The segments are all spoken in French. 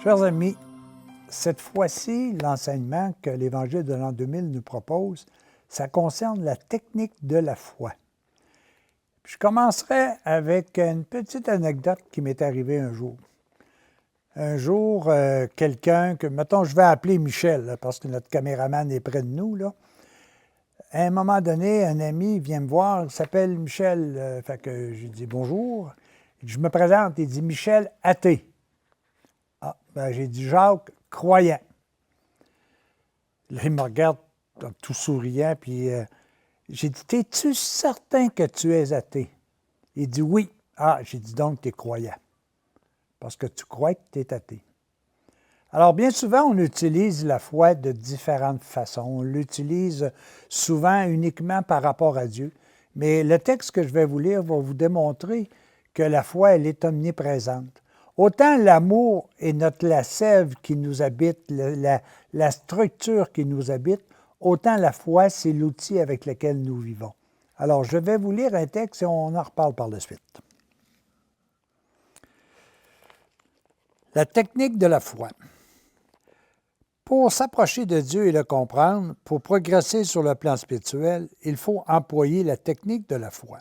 Chers amis, cette fois-ci, l'enseignement que l'Évangile de l'an 2000 nous propose, ça concerne la technique de la foi. Je commencerai avec une petite anecdote qui m'est arrivée un jour. Un jour, quelqu'un que, mettons, je vais appeler Michel, là, parce que notre caméraman est près de nous, là. À un moment donné, un ami vient me voir, il s'appelle Michel. Fait que je lui dis bonjour. Je me présente, il dit Michel, athée. Ah, ben j'ai dit Jacques, croyant. Là, il me regarde tout souriant, puis j'ai dit es-tu certain que tu es athée? Il dit oui. Ah, j'ai dit donc tu es croyant, parce que tu crois que tu es athée. Alors, bien souvent, on utilise la foi de différentes façons. On l'utilise souvent uniquement par rapport à Dieu. Mais le texte que je vais vous lire va vous démontrer que la foi, elle est omniprésente. Autant l'amour est la sève qui nous habite, la structure qui nous habite, autant la foi, c'est l'outil avec lequel nous vivons. Alors, je vais vous lire un texte et on en reparle par la suite. La technique de la foi. Pour s'approcher de Dieu et le comprendre, pour progresser sur le plan spirituel, il faut employer la technique de la foi.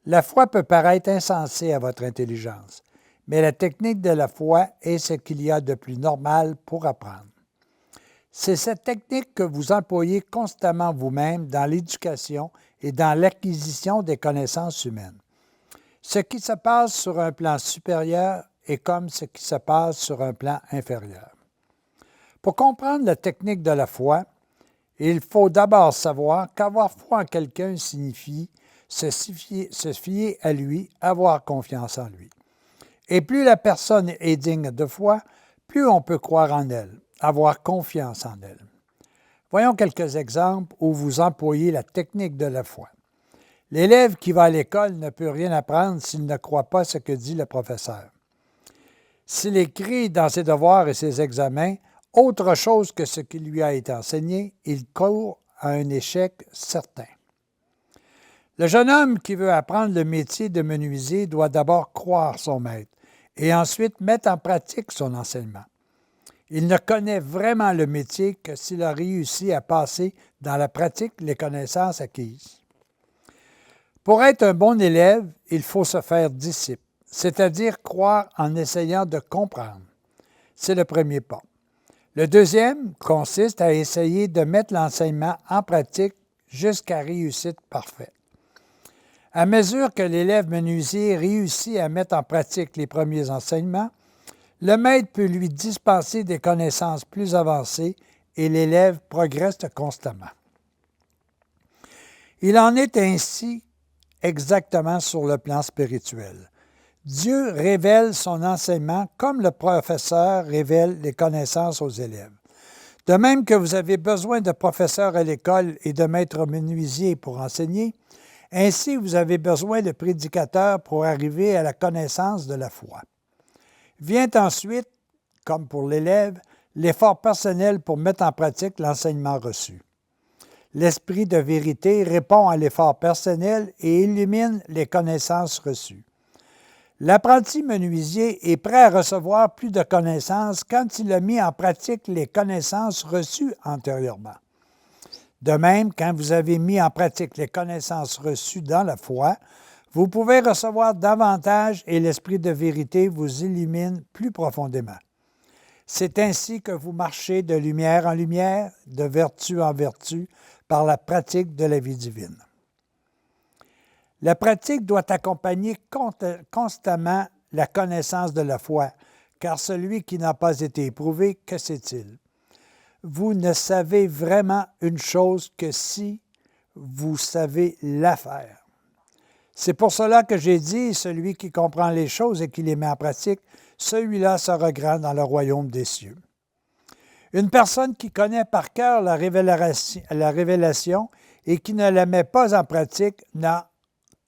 La foi peut paraître insensée à votre intelligence, mais la technique de la foi est ce qu'il y a de plus normal pour apprendre. C'est cette technique que vous employez constamment vous-même dans l'éducation et dans l'acquisition des connaissances humaines. Ce qui se passe sur un plan supérieur est comme ce qui se passe sur un plan inférieur. Pour comprendre la technique de la foi, il faut d'abord savoir qu'avoir foi en quelqu'un signifie se fier à lui, avoir confiance en lui. Et plus la personne est digne de foi, plus on peut croire en elle, avoir confiance en elle. Voyons quelques exemples où vous employez la technique de la foi. L'élève qui va à l'école ne peut rien apprendre s'il ne croit pas ce que dit le professeur. S'il écrit dans ses devoirs et ses examens autre chose que ce qui lui a été enseigné, il court à un échec certain. Le jeune homme qui veut apprendre le métier de menuisier doit d'abord croire son maître et ensuite mettre en pratique son enseignement. Il ne connaît vraiment le métier que s'il a réussi à passer dans la pratique les connaissances acquises. Pour être un bon élève, il faut se faire disciple, c'est-à-dire croire en essayant de comprendre. C'est le premier pas. Le deuxième consiste à essayer de mettre l'enseignement en pratique jusqu'à réussite parfaite. À mesure que l'élève menuisier réussit à mettre en pratique les premiers enseignements, le maître peut lui dispenser des connaissances plus avancées et l'élève progresse constamment. Il en est ainsi exactement sur le plan spirituel. Dieu révèle son enseignement comme le professeur révèle les connaissances aux élèves. De même que vous avez besoin de professeurs à l'école et de maîtres menuisiers pour enseigner, ainsi vous avez besoin de prédicateurs pour arriver à la connaissance de la foi. Vient ensuite, comme pour l'élève, l'effort personnel pour mettre en pratique l'enseignement reçu. L'esprit de vérité répond à l'effort personnel et illumine les connaissances reçues. L'apprenti menuisier est prêt à recevoir plus de connaissances quand il a mis en pratique les connaissances reçues antérieurement. De même, quand vous avez mis en pratique les connaissances reçues dans la foi, vous pouvez recevoir davantage et l'esprit de vérité vous illumine plus profondément. C'est ainsi que vous marchez de lumière en lumière, de vertu en vertu, par la pratique de la vie divine. La pratique doit accompagner constamment la connaissance de la foi, car celui qui n'a pas été éprouvé, que sait-il? Vous ne savez vraiment une chose que si vous savez la faire. C'est pour cela que j'ai dit, celui qui comprend les choses et qui les met en pratique, celui-là sera grand dans le royaume des cieux. Une personne qui connaît par cœur la révélation et qui ne la met pas en pratique n'a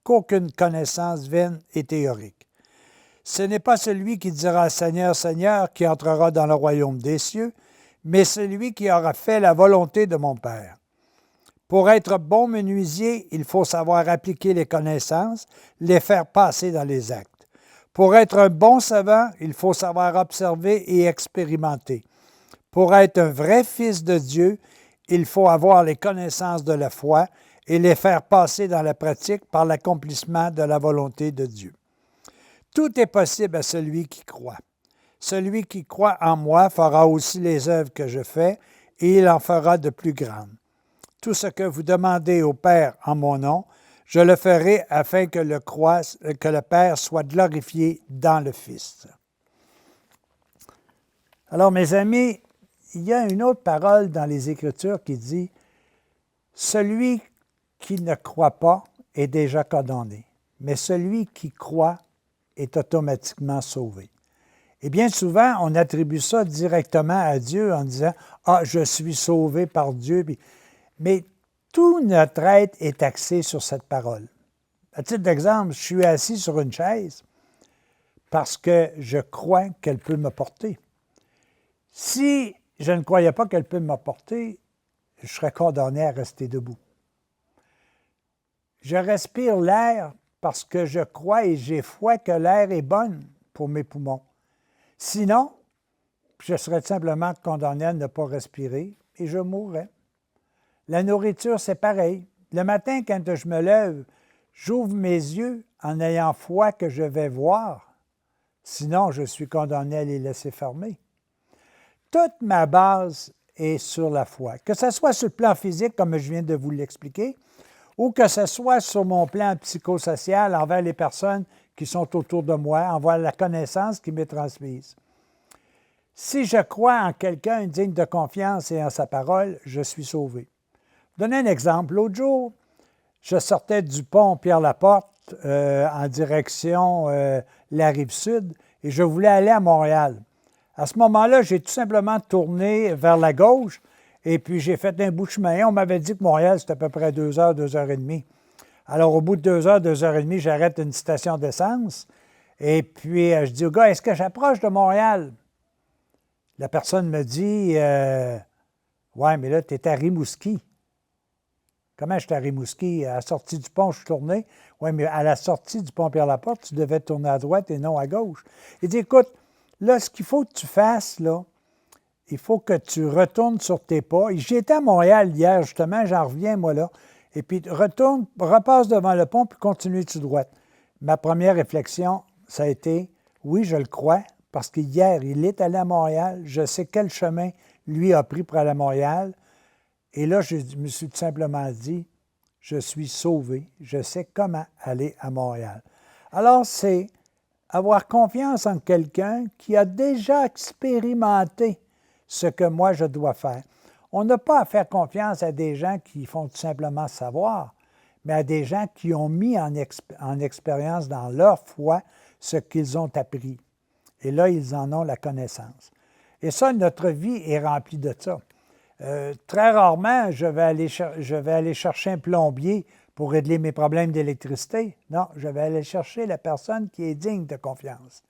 qu'aucune connaissance vaine et théorique. Ce n'est pas celui qui dira « Seigneur, Seigneur » qui entrera dans le royaume des cieux, mais celui qui aura fait la volonté de mon Père. Pour être bon menuisier, il faut savoir appliquer les connaissances, les faire passer dans les actes. Pour être un bon savant, il faut savoir observer et expérimenter. Pour être un vrai fils de Dieu, il faut avoir les connaissances de la foi et les faire passer dans la pratique par l'accomplissement de la volonté de Dieu. Tout est possible à celui qui croit. Celui qui croit en moi fera aussi les œuvres que je fais, et il en fera de plus grandes. Tout ce que vous demandez au Père en mon nom, je le ferai afin que le Père soit glorifié dans le Fils. Alors, mes amis, il y a une autre parole dans les Écritures qui dit « Celui qui ne croit pas est déjà condamné, mais celui qui croit est automatiquement sauvé. » Et bien souvent, on attribue ça directement à Dieu en disant « Ah, je suis sauvé par Dieu. » Mais tout notre être est axé sur cette parole. À titre d'exemple, je suis assis sur une chaise parce que je crois qu'elle peut me porter. Si je ne croyais pas qu'elle peut me porter, je serais condamné à rester debout. Je respire l'air parce que je crois et j'ai foi que l'air est bon pour mes poumons. Sinon, je serais simplement condamné à ne pas respirer et je mourrais. La nourriture, c'est pareil. Le matin, quand je me lève, j'ouvre mes yeux en ayant foi que je vais voir. Sinon, je suis condamné à les laisser fermer. Toute ma base est sur la foi. Que ce soit sur le plan physique, comme je viens de vous l'expliquer, ou que ce soit sur mon plan psychosocial envers les personnes qui sont autour de moi, envers la connaissance qui m'est transmise. Si je crois en quelqu'un digne de confiance et en sa parole, je suis sauvé. Je vais donner un exemple. L'autre jour, je sortais du pont Pierre-Laporte en direction la Rive-Sud et je voulais aller à Montréal. À ce moment-là, j'ai tout simplement tourné vers la gauche et puis j'ai fait un bout de chemin. On m'avait dit que Montréal, c'était à peu près 2 heures, 2 heures et demie. Alors, au bout de 2 heures, 2 heures et demie, j'arrête une station d'essence et puis je dis au gars, est-ce que j'approche de Montréal? La personne me dit, ouais, mais là, tu es à Rimouski. Comment je suis à Rimouski? À la sortie du pont, je suis tourné. Oui, mais à la sortie du pont Pierre-Laporte, tu devais tourner à droite et non à gauche. Il dit, écoute, là, ce qu'il faut que tu fasses, là, il faut que tu retournes sur tes pas. J'étais à Montréal hier, justement, j'en reviens, moi, là. Et puis, retourne, repasse devant le pont, puis continue tout droite. Ma première réflexion, ça a été, oui, je le crois, parce qu'hier, il est allé à Montréal. Je sais quel chemin lui a pris pour aller à Montréal. Et là, je me suis tout simplement dit, je suis sauvé, je sais comment aller à Montréal. Alors, c'est avoir confiance en quelqu'un qui a déjà expérimenté ce que moi, je dois faire. On n'a pas à faire confiance à des gens qui font tout simplement savoir, mais à des gens qui ont mis en expérience dans leur foi ce qu'ils ont appris. Et là, ils en ont la connaissance. Et ça, notre vie est remplie de ça. Très rarement, je vais aller chercher un plombier pour régler mes problèmes d'électricité. Non, je vais aller chercher la personne qui est digne de confiance.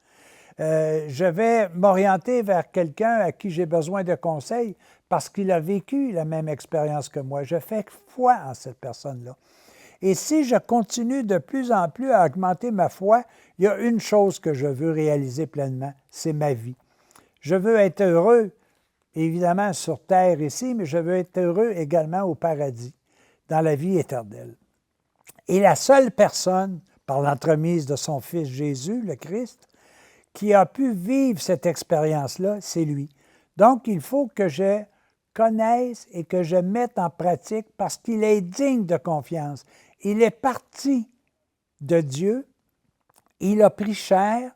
Je vais m'orienter vers quelqu'un à qui j'ai besoin de conseils parce qu'il a vécu la même expérience que moi. Je fais foi en cette personne-là. Et si je continue de plus en plus à augmenter ma foi, il y a une chose que je veux réaliser pleinement, c'est ma vie. Je veux être heureux, évidemment sur terre ici, mais je veux être heureux également au paradis, dans la vie éternelle. Et la seule personne, par l'entremise de son Fils Jésus, le Christ, qui a pu vivre cette expérience-là, c'est lui. Donc, il faut que je connaisse et que je mette en pratique parce qu'il est digne de confiance. Il est parti de Dieu, il a pris chair,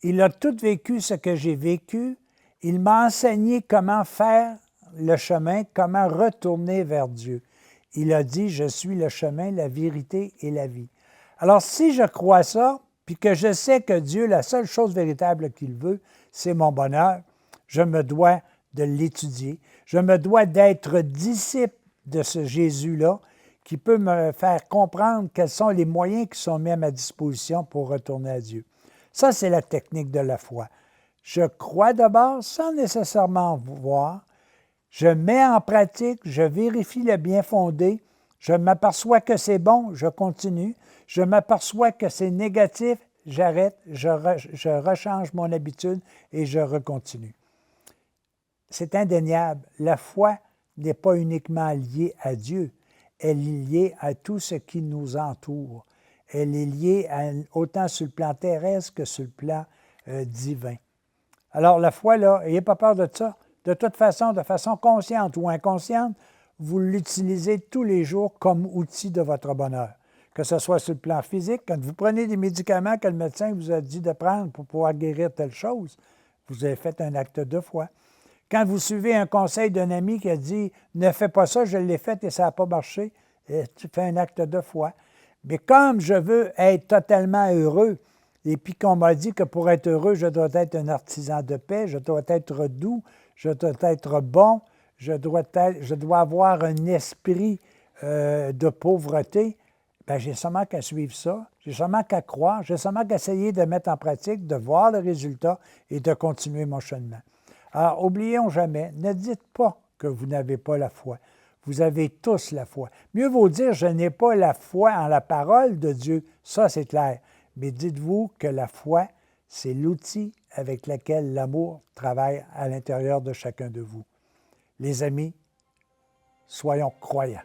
il a tout vécu ce que j'ai vécu, il m'a enseigné comment faire le chemin, comment retourner vers Dieu. Il a dit, je suis le chemin, la vérité et la vie. Alors, si je crois ça, puis que je sais que Dieu, la seule chose véritable qu'il veut, c'est mon bonheur, je me dois de l'étudier. Je me dois d'être disciple de ce Jésus-là qui peut me faire comprendre quels sont les moyens qui sont mis à ma disposition pour retourner à Dieu. Ça, c'est la technique de la foi. Je crois d'abord sans nécessairement voir. Je mets en pratique, je vérifie le bien fondé. Je m'aperçois que c'est bon, je continue. Je m'aperçois que c'est négatif, j'arrête, je rechange mon habitude et je recontinue. C'est indéniable. La foi n'est pas uniquement liée à Dieu. Elle est liée à tout ce qui nous entoure. Elle est liée autant sur le plan terrestre que sur le plan divin. Alors, la foi, là, n'ayez pas peur de ça. De toute façon, de façon consciente ou inconsciente, vous l'utilisez tous les jours comme outil de votre bonheur. Que ce soit sur le plan physique, quand vous prenez des médicaments que le médecin vous a dit de prendre pour pouvoir guérir telle chose, vous avez fait un acte de foi. Quand vous suivez un conseil d'un ami qui a dit « Ne fais pas ça, je l'ai fait et ça n'a pas marché », tu fais un acte de foi. Mais comme je veux être totalement heureux, et puis qu'on m'a dit que pour être heureux, je dois être un artisan de paix, je dois être doux, je dois être bon, je dois avoir un esprit de pauvreté, bien, j'ai seulement qu'à suivre ça, j'ai seulement qu'à croire, j'ai seulement qu'à essayer de mettre en pratique, de voir le résultat et de continuer mon cheminement. Alors, oublions jamais, ne dites pas que vous n'avez pas la foi. Vous avez tous la foi. Mieux vaut dire, je n'ai pas la foi en la parole de Dieu. Ça, c'est clair. Mais dites-vous que la foi, c'est l'outil avec lequel l'amour travaille à l'intérieur de chacun de vous. Les amis, soyons croyants.